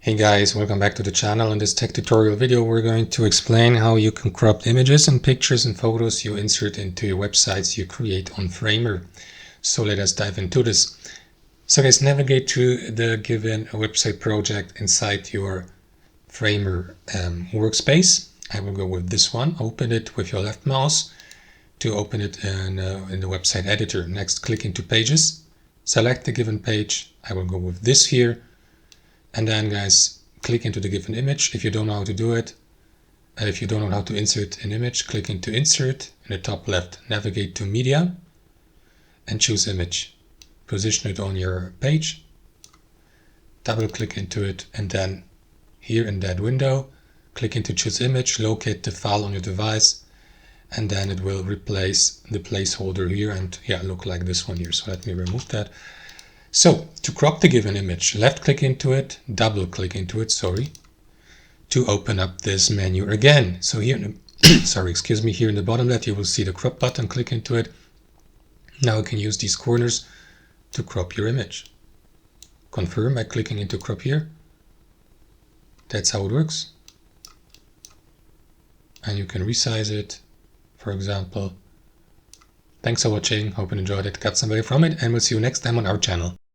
Hey guys, welcome back to the channel. In this tech tutorial video we're going to explain how you can crop images and pictures and photos you insert into your websites you create on Framer. So let us dive into this. So guys, navigate to the given website project inside your Framer workspace. I will go with this one. Open it with your left mouse to open it in the website editor. Next, click into Pages. Select the given page. I will go with this here. And then guys, click into the given image. If you don't know how to do it, if you don't know how to insert an image, click into Insert in the top left, navigate to Media and choose Image. Position it on your page, double click into it, and then here in that window, click into Choose Image, locate the file on your device, and then it will replace the placeholder here and look like this one here. So let me remove that. So to crop the given image, left click into it, double click into it, to open up this menu again. So here, here in the bottom left, you will see the crop button, click into it. Now you can use these corners to crop your image. Confirm by clicking into crop here. That's how it works. And you can resize it, for example. Thanks for watching, hope you enjoyed it, got some value from it, and we'll see you next time on our channel.